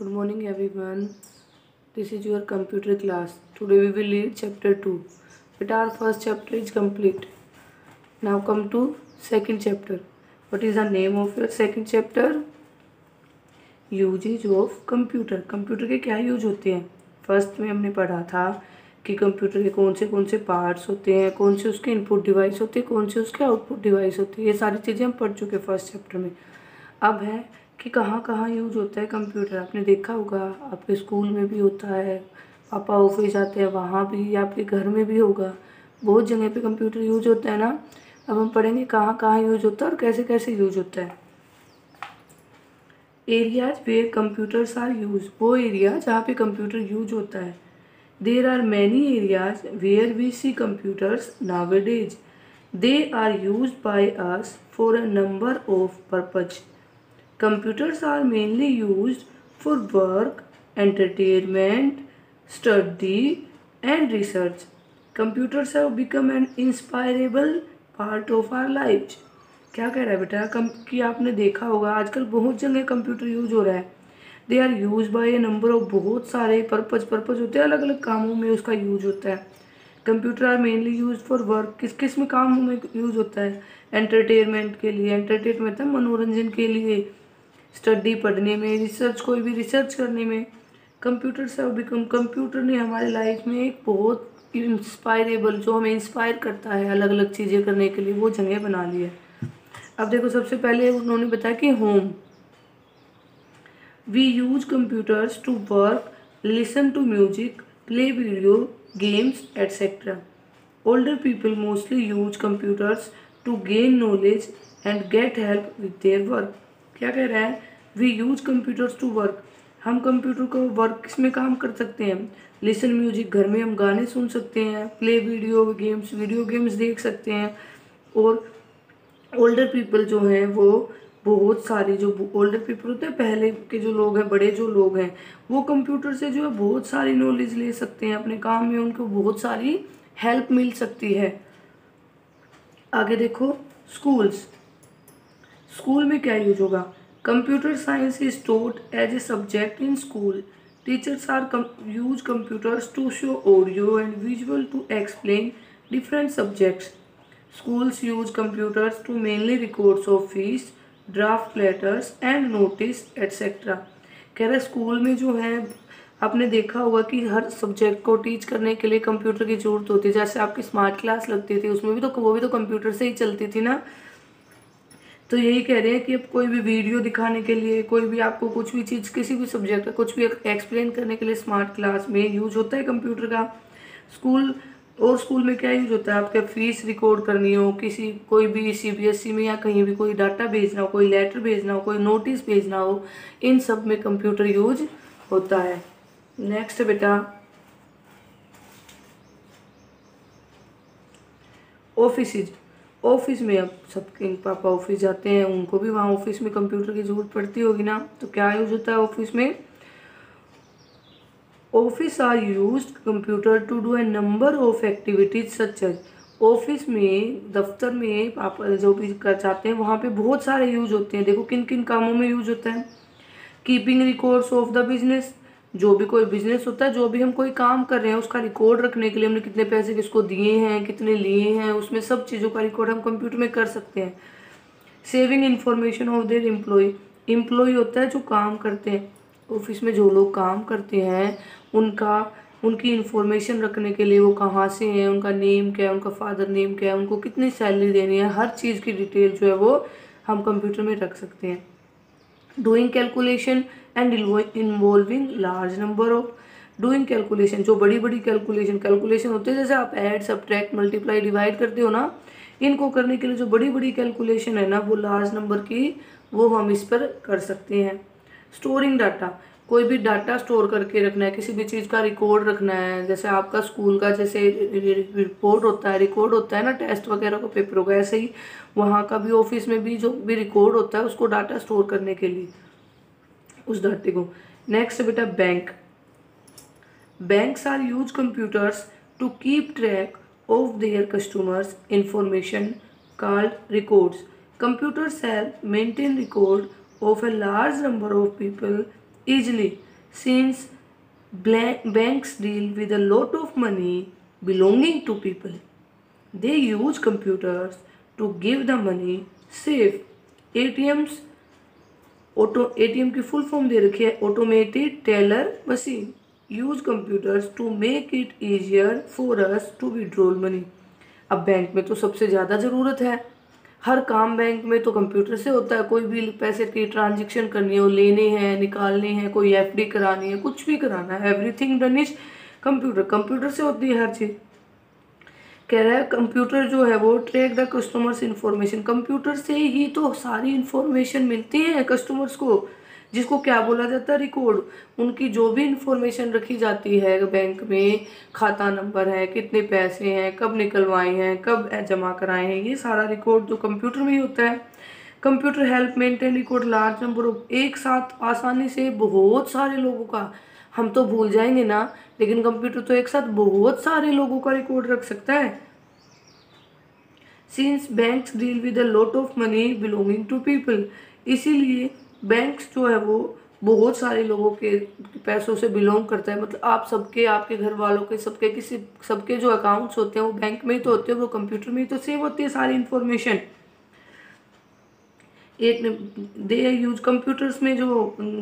Good morning everyone. This is your computer class. Today we will read chapter 2. But our first chapter is complete. Now come to second chapter. What is the name of your second chapter? Uses of computer. Computer के क्या use होते हैं? First में हमने पढ़ा था कि computer के कौन से पार्ट्स होते हैं, कौन से उसके इनपुट डिवाइस होते हैं, कौन से उसके आउटपुट डिवाइस होते हैं। ये सारी चीज़ें हम पढ़ चुके फर्स्ट चैप्टर में। अब है कि कहाँ कहाँ यूज होता है कंप्यूटर। आपने देखा होगा आपके स्कूल में भी होता है, पापा ऑफिस जाते हैं वहाँ भी, आपके घर में भी होगा, बहुत जगह पे कंप्यूटर यूज होता है ना। अब हम पढ़ेंगे कहाँ कहाँ यूज होता है और कैसे कैसे यूज होता है। Areas where computers are use, वो एरिया जहाँ पे कंप्यूटर यूज होता है। There are many areas where we see computers nowadays, they are use by us for a number of purpose. Computers are mainly used for work, entertainment, study, and research. Computers have become an inspirable part of our lives. क्या कह रहा है बेटा कि आपने देखा होगा आजकल बहुत जगह कंप्यूटर यूज हो रहा है। They are use by a number of, बहुत सारे पर्पज होते हैं, अलग अलग कामों में उसका यूज होता है। Computer are mainly use for work, किस किस में कामों में यूज होता है? एंटरटेनमेंट के लिए, एंटरटेनमेंट मतलब मनोरंजन के लिए, स्टडी पढ़ने में, रिसर्च कोई भी रिसर्च करने में। कंप्यूटर से बिकम, कंप्यूटर ने हमारे लाइफ में एक बहुत इंस्पायरेबल, जो हमें इंस्पायर करता है अलग अलग चीज़ें करने के लिए, वो जगह बना ली है। अब देखो सबसे पहले उन्होंने बताया कि home, we use computers to work, listen to music, play video games etcetera. Older people mostly use computers to gain knowledge and get help with their work. क्या कह रहा है? We use computers to work, हम computer को work में काम कर सकते हैं। लिसन म्यूजिक, घर में हम गाने सुन सकते हैं। प्ले वीडियो गेम्स देख सकते हैं। और ओल्डर पीपल जो हैं वो बहुत सारी, जो ओल्डर पीपल होते हैं पहले के जो लोग हैं, बड़े जो लोग हैं, वो कंप्यूटर से जो है बहुत सारी नॉलेज ले सकते हैं अपने काम में, उनको बहुत सारी हेल्प मिल सकती है। आगे देखो स्कूल्स, स्कूल में क्या यूज होगा? Computer science is taught as a subject in school, teachers are use computers to show audio and visual to explain different subjects. Schools use computers to mainly records of fees, draft letters and notice etc. कह रहे school में जो है आपने देखा होगा कि हर subject को टीच करने के लिए कंप्यूटर की जरूरत होती है। जैसे आपकी स्मार्ट क्लास लगती थी, उसमें भी तो वो भी तो कंप्यूटर से ही चलती थी ना। तो यही कह रहे हैं कि अब कोई भी वीडियो दिखाने के लिए, कोई भी आपको कुछ भी चीज़, किसी भी सब्जेक्ट का कुछ भी एक्सप्लेन करने के लिए स्मार्ट क्लास में यूज होता है कंप्यूटर का। स्कूल में क्या यूज होता है? आपके फीस रिकॉर्ड करनी हो, किसी कोई भी सीबीएसई में या कहीं भी कोई डाटा भेजना हो, कोई लेटर भेजना हो, कोई नोटिस भेजना हो, इन सब में कंप्यूटर यूज होता है। नेक्स्ट बेटा ऑफिस, ऑफिस में अब सबके पापा ऑफिस जाते हैं, उनको भी वहाँ ऑफिस में कंप्यूटर की जरूरत पड़ती होगी ना। तो क्या यूज होता है ऑफिस में? Office are use computer to do a number of activities such as, office में, दफ्तर में आप जो भी कर चाहते हैं वहाँ पे बहुत सारे यूज होते हैं। देखो किन किन कामों में यूज होता है। Keeping records of the business, जो भी कोई बिजनेस होता है, जो भी हम कोई काम कर रहे हैं उसका रिकॉर्ड रखने के लिए, हमने कितने पैसे किसको दिए हैं, कितने लिए हैं, उसमें सब चीज़ों का रिकॉर्ड हम कंप्यूटर में कर सकते हैं। Saving information of their employ होता है जो काम करते हैं ऑफिस में, जो लोग काम करते हैं उनकी इंफॉर्मेशन रखने के लिए, वो कहाँ से हैं, उनका नेम क्या है, उनका फादर नेम क्या है, उनको कितनी सैलरी देनी है, हर चीज़ की डिटेल जो है वो हम कंप्यूटर में रख सकते हैं। Doing calculation and involving large number of, doing calculation, जो बड़ी बड़ी कैलकुलेशन होते हैं, जैसे आप ऐड, सब्ट्रैक्ट, मल्टीप्लाई, डिवाइड करते हो ना, इनको करने के लिए जो बड़ी बड़ी कैलकुलेशन है ना, वो लार्ज नंबर की, वो हम इस पर कर सकते हैं। स्टोरिंग डाटा, कोई भी डाटा स्टोर करके रखना है, किसी भी चीज़ का रिकॉर्ड रखना है, जैसे आपका स्कूल का जैसे रिपोर्ट होता है, रिकॉर्ड होता है ना, टेस्ट वगैरह का, पेपरों का, ऐसे ही वहाँ का भी ऑफिस में भी जो भी रिकॉर्ड होता है उसको डाटा स्टोर करने के लिए, उस डाटे को। नेक्स्ट बेटा banks are use computers to keep track of their customers information called records. Computers help maintain record of a large number of people easily. since banks deal with a lot of money belonging to people. They use computers to give the money safe. ATMs ATM की full form दे रखी है automated teller machine. Use computers to make it easier for us to withdrawal money. अब bank में तो सबसे ज़्यादा ज़रूरत है, हर काम बैंक में तो कंप्यूटर से होता है. कोई भी पैसे की ट्रांजेक्शन करनी हो, लेने हैं, निकालने हैं, कोई एफडी करानी है, कुछ भी कराना है, everything done is computer. Computer से होती है हर चीज़. कह रहा है कंप्यूटर जो है वो track the customers information. Computer से ही तो सारी इंफॉर्मेशन मिलती है कस्टमर्स को, जिसको क्या बोला जाता है, रिकॉर्ड. उनकी जो भी इंफॉर्मेशन रखी जाती है बैंक में, खाता नंबर है, कितने पैसे हैं, कब निकलवाए हैं, कब जमा कराए हैं, ये सारा रिकॉर्ड जो कंप्यूटर में ही होता है. Computer help maintain record large number of. एक साथ आसानी से बहुत सारे लोगों का, हम तो भूल जाएंगे ना, लेकिन कंप्यूटर तो एक साथ बहुत सारे लोगों का रिकॉर्ड रख सकता है. Since banks deal with a lot of money belonging to people. इसीलिए बैंक्स जो है वो बहुत सारे लोगों के पैसों से बिलोंग करता है. मतलब आप सबके, आपके घर वालों के, सबके जो अकाउंट्स होते हैं वो बैंक में ही तो होते हैं, वो कंप्यूटर में ही तो सेव होती है सारी इंफॉर्मेशन. एक दे यूज कंप्यूटर्स में जो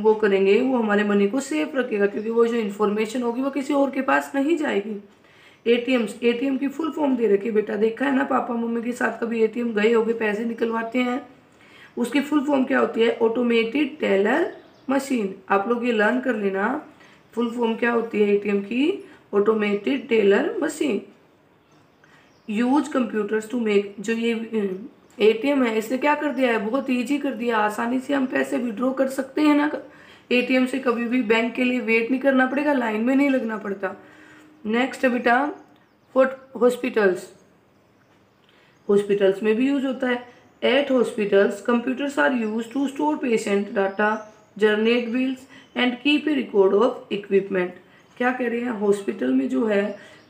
वो करेंगे वो हमारे मनी को सेफ रखेगा, क्योंकि वो जो इन्फॉर्मेशन होगी वो किसी और के पास नहीं जाएगी. एटीएम की फुल फॉर्म दे रखी है बेटा, देखा है ना, पापा मम्मी के साथ कभी एटीएम गए होगे, पैसे निकलवाते हैं. उसकी फुल फॉर्म क्या होती है, ऑटोमेटेड टेलर मशीन. आप लोग ये लर्न कर लेना, फुल फॉर्म क्या होती है एटीएम की, automated teller machine. Use computers to make. जो ये एटीएम है इसने क्या कर दिया है, बहुत ईजी कर दिया, आसानी से हम पैसे विड्रॉ कर सकते हैं ना एटीएम से. कभी भी बैंक के लिए वेट नहीं करना पड़ेगा, लाइन में नहीं लगना पड़ता. नेक्स्ट है बेटा हॉस्पिटल्स. हॉस्पिटल्स में भी यूज होता है. At hospitals computers are use to store patient data, generate bills and keep a record of equipment. क्या कह रहे हैं, हॉस्पिटल में जो है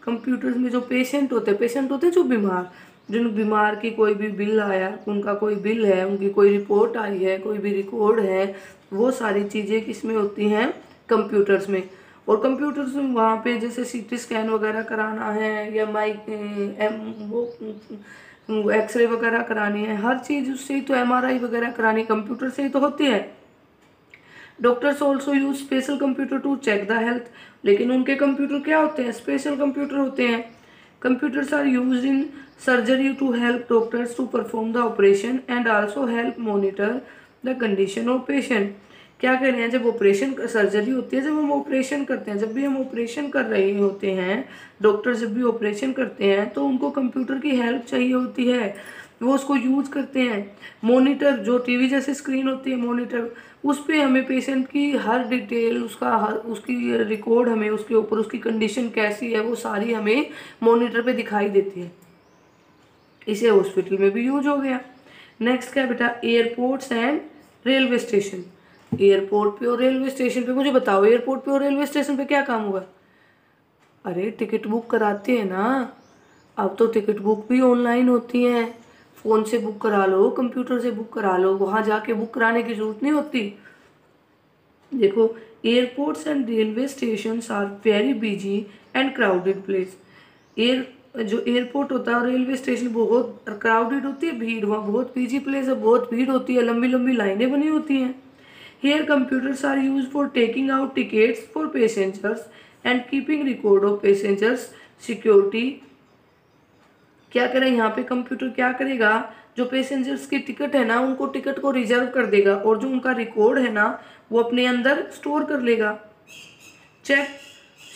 कंप्यूटर्स में जो पेशेंट होते हैं जो बीमार, जिन बीमार की कोई भी बिल आया, उनका कोई बिल है, उनकी कोई रिपोर्ट आई है, कोई भी रिकॉर्ड है, वो सारी चीज़ें किसमें होती हैं, कंप्यूटर्स में. और कंप्यूटर्स में वहाँ पे जैसे सीटी स्कैन वगैरह कराना है या वो एक्सरे वगैरह करानी है, हर चीज़ उससे ही तो, एमआरआई वगैरह करानी कंप्यूटर से ही तो होती है. Doctors also use special computer to check the health. लेकिन उनके कंप्यूटर क्या होते हैं, स्पेशल कंप्यूटर होते हैं. Computers are use in surgery to help doctors to perform the operation and also help monitor the condition of patient. क्या कह रहे हैं, जब ऑपरेशन सर्जरी होती है, जब हम ऑपरेशन करते हैं, जब भी हम ऑपरेशन कर रहे होते हैं, डॉक्टर जब भी ऑपरेशन करते हैं तो उनको कंप्यूटर की हेल्प चाहिए होती है, वो उसको यूज करते हैं. मॉनिटर, जो टीवी जैसे स्क्रीन होती है मॉनिटर, उस पर हमें पेशेंट की हर डिटेल, उसकी रिकॉर्ड, हमें उसके ऊपर उसकी कंडीशन कैसी है वो सारी हमें मॉनिटर पे दिखाई देती है. इसे हॉस्पिटल में भी यूज हो गया. नेक्स्ट क्या बेटा, airports and railway station. Airport पे और रेलवे स्टेशन पे मुझे बताओ, एयरपोर्ट पे और रेलवे स्टेशन पे क्या काम होगा. अरे टिकट बुक कराते हैं ना, अब तो टिकट बुक भी ऑनलाइन होती हैं, फ़ोन से बुक करा लो, कंप्यूटर से बुक करा लो, वहाँ जाके बुक कराने की जरूरत नहीं होती. देखो, airports and railway station are very busy and crowded place. जो एयरपोर्ट होता है और रेलवे स्टेशन बहुत क्राउडेड होती है, भीड़, वहाँ बहुत बिजी प्लेस है, बहुत भीड़ होती है, लंबी लंबी लाइनें बनी होती हैं. Here computers are used for taking out tickets for passengers and keeping record of passengers security. क्या करें यहाँ पे, कंप्यूटर क्या करेगा, जो पैसेंजर्स की टिकट है ना, उनको टिकट को रिजर्व कर देगा, और जो उनका रिकॉर्ड है ना वो अपने अंदर स्टोर कर लेगा. Check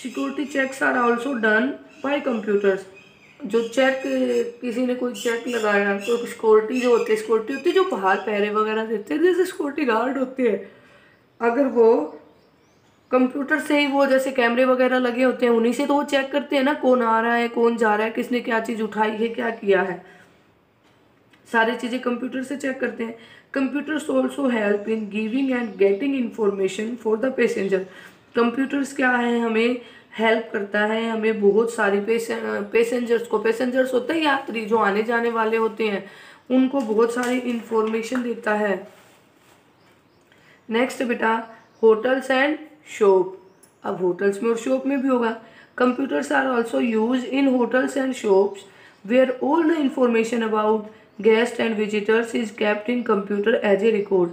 security checks are also done by computers. जो चेक, किसी ने कोई चेक लगाया तो सिक्योरिटी जो होती है, सिक्योरिटी होती है जो बाहर पहरे वगैरह देते हैं, जैसे सिक्योरिटी गार्ड होते हैं, अगर वो कंप्यूटर से ही, वो जैसे कैमरे वगैरह लगे होते हैं, उन्हीं से तो वो चेक करते हैं ना, कौन आ रहा है, कौन जा रहा है, किसने क्या चीज़ उठाई है, क्या किया है, सारी चीज़ें कंप्यूटर से चेक करते हैं. Computers also help in giving and getting information for the passenger. Computers क्या है, हमें हेल्प करता है, हमें बहुत सारी पैसेंजर्स होते हैं यात्री, जो आने जाने वाले होते हैं, उनको बहुत सारी इंफॉर्मेशन देता है. नेक्स्ट बेटा, होटल्स एंड शॉप। अब होटल्स में और शॉप में भी होगा। Computers are also use in hotels and shops where all the information about guest and visitors is kept in computer as a record.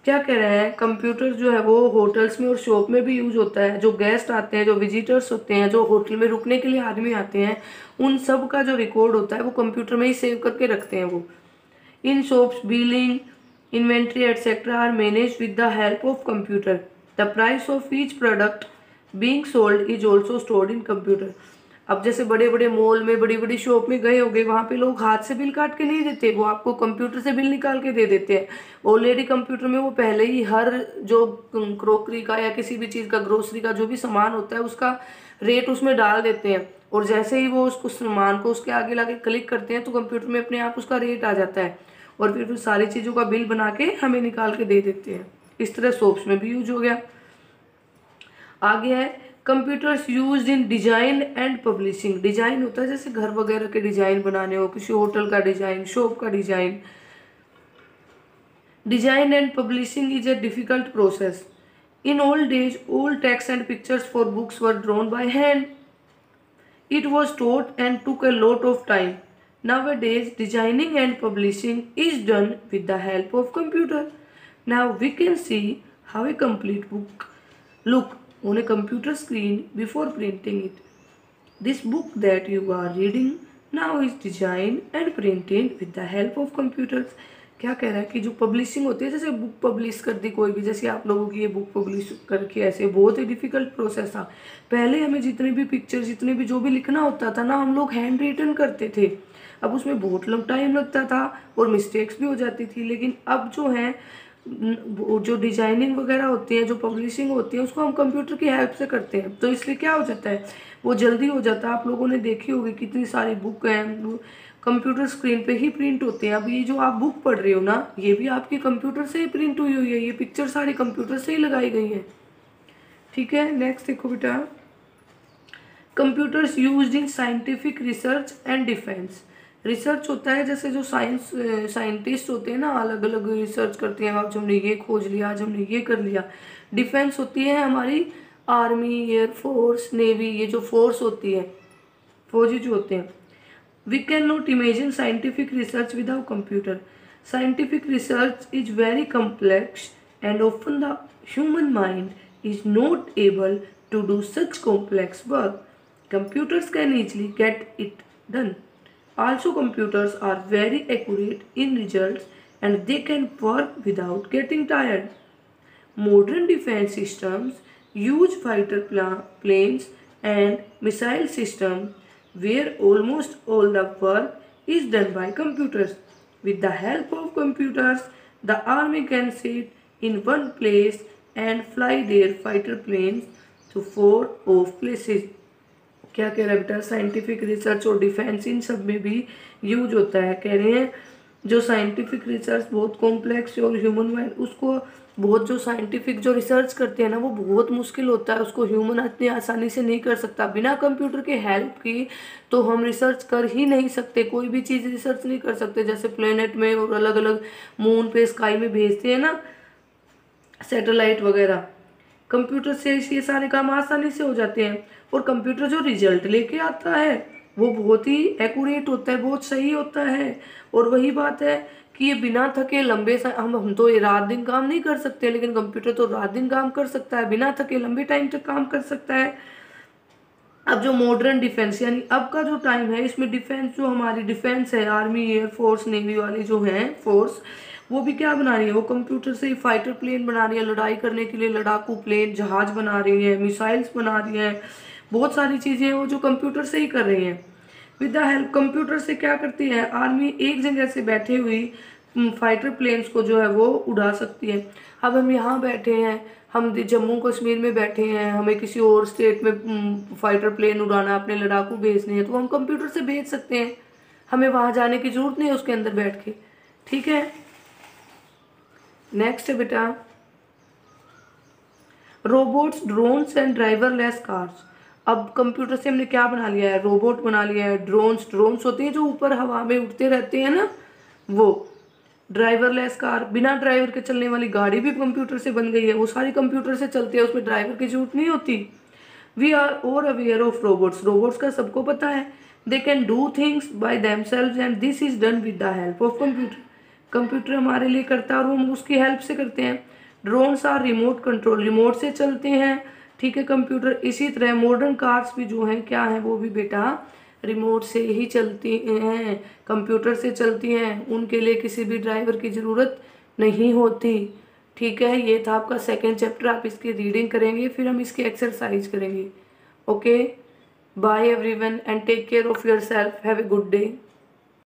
क्या कह रहे हैं, कंप्यूटर जो है वो होटल्स में और शॉप में भी यूज होता है। जो गेस्ट आते हैं, जो विजिटर्स होते हैं, जो होटल में रुकने के लिए आदमी आते हैं, उन सब का जो रिकॉर्ड होता है वो कंप्यूटर में ही सेव करके रखते हैं वो। In shops billing, inventory etc. are managed with the help of computer. The price of each product being sold is also stored in computer. अब जैसे बड़े बड़े मॉल में, बड़ी बड़ी शॉप में गए होगे, वहाँ पे लोग हाथ से बिल काट के नहीं देते, वो आपको कंप्यूटर से बिल निकाल के दे देते हैं। ऑलरेडी कंप्यूटर में वो पहले ही हर जो क्रोकरी का या किसी भी चीज़ का, ग्रोसरी का जो भी सामान होता है उसका रेट उसमें डाल देते हैं, और जैसे ही वो उसको सामान को उसके आगे लाके क्लिक करते हैं तो कंप्यूटर में अपने आप उसका रेट आ जाता है, और फिर सारी चीज़ों का बिल बना के हमें निकाल के दे देते हैं। इस तरह शॉप्स में भी यूज हो गया। आगे है computers use in design and publishing. Design होता है जैसे घर वगैरह के डिजाइन बनाने हो, किसी होटल का डिजाइन, शॉप का design. Design and publishing is a difficult process. In old days all text and pictures for books were drawn by hand. It was taught and took a lot of time. Nowadays, designing and publishing is done with the help of computer. Now we can see how a complete book look on a computer screen before printing it. This book that you are reading now is designed and printed with the help of computers. क्या कह रहा है कि जो publishing होती है, जैसे book publish कर दी कोई भी, जैसे आप लोगों की ये बुक पब्लिश करके, ऐसे बहुत ही डिफिकल्ट प्रोसेस था। पहले हमें जितने भी पिक्चर, जितने भी जो भी लिखना होता था ना, हम लोग हैंड रिटन करते थे। अब उसमें बहुत लंबा टाइम लगता था और मिस्टेक्स भी हो जाती थी। लेकिन अब जो है जो डिजाइनिंग वगैरह होती है, जो पब्लिशिंग होती है, उसको हम कंप्यूटर की हेल्प से करते हैं, तो इसलिए क्या हो जाता है, वो जल्दी हो जाता है। आप लोगों ने देखी होगी कितनी सारी बुक हैं कंप्यूटर स्क्रीन पे ही प्रिंट होते हैं। अब ये जो आप बुक पढ़ रहे हो ना, ये भी आपकी कंप्यूटर से ही प्रिंट हुई हुई है, ये पिक्चर सारी कंप्यूटर से ही लगाई गई हैं। ठीक है, नेक्स्ट देखो बेटा, computers used in scientific research and defence. Research होता है जैसे जो साइंटिस्ट होते हैं ना, अलग अलग रिसर्च करते हैं, आज हमने ये खोज लिया, आज हमने ये कर लिया। डिफेंस होती है हमारी आर्मी, एयरफोर्स, नेवी, ये जो फोर्स होती है, फौजी जो होते हैं। We cannot imagine scientific research without computer. Scientific research is very complex and often the human mind is not able to do such complex work. Computers can easily get it done. Also, computers are very accurate in results and they can work without getting tired. Modern defense systems use fighter planes and missile systems where almost all the work is done by computers. With the help of computers, the army can sit in one place and fly their fighter planes to far off places. क्या कह रहा है बेटा, scientific research और defence in सब में भी use होता है। कह रहे हैं जो साइंटिफिक रिसर्च बहुत कॉम्प्लेक्स और ह्यूमन माइंड, उसको बहुत जो साइंटिफिक जो रिसर्च करते हैं ना, वो बहुत मुश्किल होता है, उसको ह्यूमन इतनी आसानी से नहीं कर सकता। बिना कंप्यूटर के हेल्प की तो हम रिसर्च कर ही नहीं सकते, कोई भी चीज़ रिसर्च नहीं कर सकते। जैसे प्लेनेट में और अलग अलग मून पे, स्काई में भेजते हैं ना सैटेलाइट वगैरह, कंप्यूटर से ये सारे काम आसानी से हो जाते हैं। और कंप्यूटर जो रिजल्ट लेके आता है वो बहुत ही एक्यूरेट होता है, बहुत सही होता है। और वही बात है कि ये बिना थके लंबे हम तो ये रात दिन काम नहीं कर सकते, लेकिन कंप्यूटर तो रात दिन काम कर सकता है, बिना थके लंबे टाइम तक काम कर सकता है। अब जो मॉडर्न डिफेंस, यानी अब का जो टाइम है, इसमें डिफेंस जो हमारी डिफेंस है, आर्मी, एयरफोर्स, नेवी वाली जो है फोर्स, वो भी क्या बना रही है, वो कंप्यूटर से ही फाइटर प्लेन बना रही है, लड़ाई करने के लिए लड़ाकू प्लेन, जहाज बना रही है, मिसाइल्स बना रही है, बहुत सारी चीज़ें वो जो कंप्यूटर से ही कर रही हैं। विद द हेल्प कंप्यूटर से क्या करती है, आर्मी एक जगह से बैठे हुई फाइटर प्लेन्स को जो है वो उड़ा सकती है। अब हम यहाँ बैठे हैं, हम जम्मू कश्मीर में बैठे हैं, हमें किसी और स्टेट में फाइटर प्लेन उड़ाना, अपने लड़ाकू भेजने हैं, तो हम कंप्यूटर से भेज सकते हैं, हमें वहाँ जाने की जरूरत नहीं है उसके अंदर बैठ के। ठीक है, नेक्स्ट है बेटा, robots, drones and driverless cars. अब कंप्यूटर से हमने क्या बना लिया है, रोबोट बना लिया है, ड्रोन्स होते हैं जो ऊपर हवा में उड़ते रहते हैं ना, वो ड्राइवरलेस कार, बिना ड्राइवर के चलने वाली गाड़ी भी कंप्यूटर से बन गई है, वो सारी कंप्यूटर से चलती है, उसमें ड्राइवर की जरूरत नहीं होती। वी आर और अवेयर ऑफ रोबोट्स, रोबोट्स का सबको पता है, they can do things by themselves and this is done with the help of computer. Computer हमारे लिए करता है और हम उसकी हेल्प से करते हैं। Drones are remote control, remote से चलते हैं, ठीक है कंप्यूटर। इसी तरह मॉडर्न कार्स भी जो हैं क्या है, वो भी बेटा रिमोट से ही चलती हैं, कंप्यूटर से चलती हैं, उनके लिए किसी भी ड्राइवर की ज़रूरत नहीं होती। ठीक है, ये था आपका सेकेंड चैप्टर, आप इसकी रीडिंग करेंगे, फिर हम इसकी एक्सरसाइज करेंगे। Okay, bye everyone and take care of yourself, have a good day.